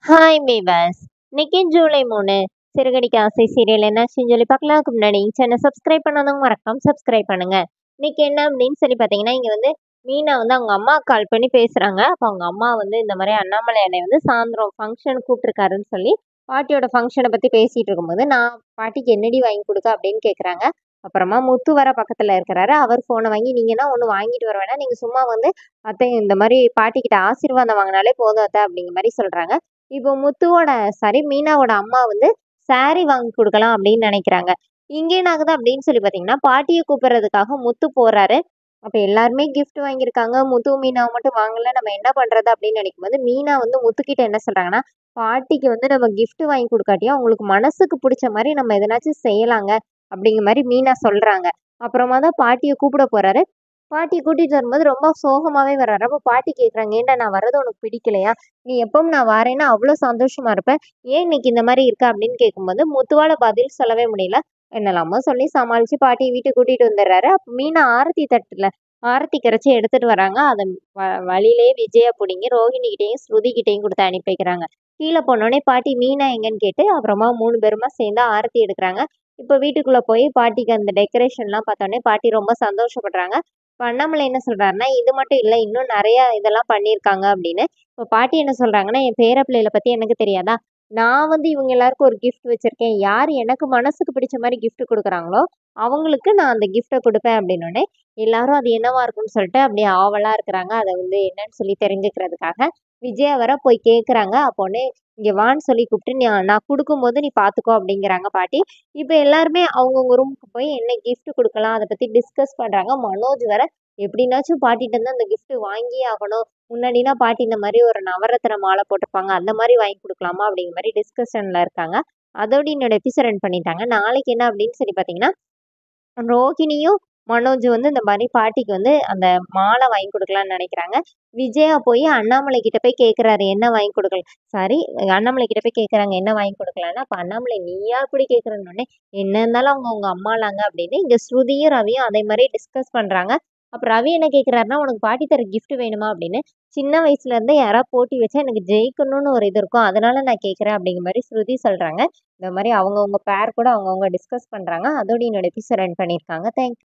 Hi viewers. இன்னைக்கு ஜூலை 3 சிறுகடிக்க ஆசை serial என்னாச்சுன்னு சொல்லி பார்க்கலாம்க்கு முன்னாடி சேனல் சப்ஸ்கிரைப் பண்ணாதவங்க மறக்காம சப்ஸ்கிரைப் பண்ணுங்க. இன்னைக்கு என்ன அப்படின்னு சொல்லி பார்த்தீங்கன்னா, இங்க வந்து மீனா வந்து அவங்க அம்மா கால் பண்ணி பேசுறாங்க. அப்போ அவங்க அம்மா வந்து இந்த மாதிரி அண்ணாமலை அண்ணன் வந்து சாயந்தரம் ஃபங்க்ஷன் கூப்பிட்டுருக்காருன்னு சொல்லி பாட்டியோட ஃபங்க்ஷனை பத்தி பேசிட்டு இருக்கும்போது, நான் பாட்டிக்கு என்னடி வாங்கி கொடுக்க அப்படின்னு கேட்குறாங்க. அப்புறமா முத்து வர பக்கத்துல இருக்கிறாரு. அவர் போனை வாங்கி நீங்கன்னா ஒன்று வாங்கிட்டு வர வேணாம், நீங்க சும்மா வந்து அத்தை இந்த மாதிரி பாட்டிக்கிட்ட ஆசீர்வாதம் வாங்கினாலே போதும் அத்தை அப்படிங்கிற மாதிரி சொல்றாங்க. இப்போ முத்துவோட சாரி மீனாவோட அம்மா வந்து saree வாங்கி கொடுக்கலாம் அப்படின்னு நினைக்கிறாங்க. இங்க என்ன ஆகுது அப்படின்னு சொல்லி பார்த்தீங்கன்னா, பாட்டியை கூப்பிடுறதுக்காக முத்து போறாரு. அப்ப எல்லாருமே gift வாங்கியிருக்காங்க. முத்து மீனாவை மட்டும் வாங்கல, நம்ம என்ன பண்றது அப்படின்னு நினைக்கும்போது, மீனா வந்து முத்துக்கிட்ட என்ன சொல்றாங்கன்னா, பாட்டிக்கு வந்து நம்ம gift வாங்கி கொடுக்காட்டியும் அவங்களுக்கு மனசுக்கு பிடிச்ச மாதிரி நம்ம எதனாச்சும் செய்யலாங்க அப்படிங்கிற மாதிரி மீனா சொல்றாங்க. அப்புறமா தான் பாட்டியை கூப்பிட போறாரு. பாட்டிய கூட்டிட்டு வரும்போது ரொம்ப சோகமாவே வர்றாரு. அப்ப பாட்டி கேட்குறாங்க, ஏன்டா நான் வர்றது உனக்கு பிடிக்கலையா? நீ எப்பவும் நான் வாரேன்னா அவ்வளோ சந்தோஷமா இருப்ப. ஏன் இன்னைக்கு இந்த மாதிரி இருக்க அப்படின்னு கேட்கும்போது, முத்துவால பதில் சொல்லவே முடியல. என்னலாமோ சொல்லி சமாளிச்சு பாட்டிய வீட்டுக்கு கூட்டிட்டு வந்துடுறாரு. அப்ப மீனா ஆரத்தி தட்டுல ஆரத்தி கரைச்சு எடுத்துட்டு வராங்க. அத வழியிலேயே விஜயா புடுங்கி ரோஹிணிகிட்டயும் ஸ்ருதிகிட்டயும் கொடுத்து அனுப்பி வைக்கிறாங்க. கீழே போனோடனே பாட்டி மீனா எங்கன்னு கேட்டு அப்புறமா 3 பேருமா சேர்ந்து ஆரத்தி எடுக்கிறாங்க. இப்போ வீட்டுக்குள்ள போய் பாட்டிக்கு அந்த டெக்கரேஷன்லாம் பார்த்தோன்னே பாட்டி ரொம்ப சந்தோஷப்படுறாங்க. இப்ப அண்ணாமலை என்ன சொல்றாருன்னா, இது மட்டும் இல்ல, இன்னும் நெறைய இதெல்லாம் பண்ணியிருக்காங்க அப்படின்னு. இப்ப பாட்டி என்ன சொல்றாங்கன்னா, என் பேர பிள்ளைகள பத்தி எனக்கு தெரியாதா? நான் வந்து இவங்க எல்லாருக்கும் ஒரு கிஃப்ட் வச்சிருக்கேன். யார் எனக்கு மனசுக்கு பிடிச்ச மாரி கிஃப்ட் குடுக்குறாங்களோ, அவங்களுக்கு நான் அந்த கிஃப்ட்ட குடுப்பேன் அப்படின்னோனே, எல்லாரும் அது என்னவா இருக்கும்னு சொல்லிட்டு அப்படியே ஆவலா இருக்கிறாங்க. அத வந்து என்னன்னு சொல்லி தெரிஞ்சுக்கிறதுக்காக. விஜயா வேற போய் கேட்குறாங்க. அப்போனே இங்க வான்னு சொல்லி கூப்பிட்டு, நான் குடுக்கும்போது நீ பார்த்துக்கோ அப்படிங்கிறாங்க பாட்டி. இப்ப எல்லாருமே அவங்கவங்க ரூமுக்கு போய் என்ன கிஃப்ட் குடுக்கலாம், அத பத்தி டிஸ்கஸ் பண்றாங்க. மனோஜ் வேற எப்படின்னாச்சும் பாட்டிட்ட இருந்து அந்த கிஃப்ட் வாங்கியே ஆகணும். முன்னாடிலாம் பாட்டி இந்த மாரி ஒரு நவரத்தின மாலை போட்டிருப்பாங்க. அந்த மாரி வாங்கி குடுக்கலாமா? அப்படிங்கிற மாரி டிஸ்கஷன்ல இருக்காங்க. அதோட என்னோட எபிசோட் ரன் பண்ணிட்டாங்க. நாளைக்கு என்ன அப்படின்னு சொல்லி பார்த்தீங்கன்னா, ரோகிணியும், மனோஜும் வந்து இந்த மாரி பாட்டிக்கு வந்து அந்த மாலை வாங்கி குடுக்கலான்னு நெனைக்கிறாங்க. விஜயா போய் அண்ணாமலை கிட்ட போய் கேட்குறாரு, என்ன வாங்கி குடுக்கலாம்? சாரி, அண்ணாமலை கிட்ட போய் கேட்குறாங்க, என்ன வாங்கி குடுக்கலான்னு. அப்ப அண்ணாமலை நீயா இப்படி கேட்குறன்னோனே, என்ன இருந்தாலும் அவங்க உங்க அம்மாலாங்க அப்படின்னு இங்க ஸ்ருதியும், ரவியும் அதே மாரி டிஸ்கஸ் பண்றாங்க. அப்ப ரவி என்ன கேட்குறாருன்னா, உனக்கு பாட்டி தர கிஃப்ட் வேணுமா அப்படின்னு. சின்ன வயசுல இருந்தே யாராவது போட்டி வச்சா எனக்கு ஜெயிக்கணும்னு ஒரு இது இருக்கும். அதனால நான் கேட்குறேன் அப்படிங்கிற மாரி ஸ்ருதி சொல்றாங்க. இந்த மாரி அவங்கவங்க பேர் கூட அவங்கவங்க டிஸ்கஸ் பண்றாங்க. அதோட என்னோட எபிசோட் ரன் பண்ணியிருக்காங்க. தேங்க்ஸ்.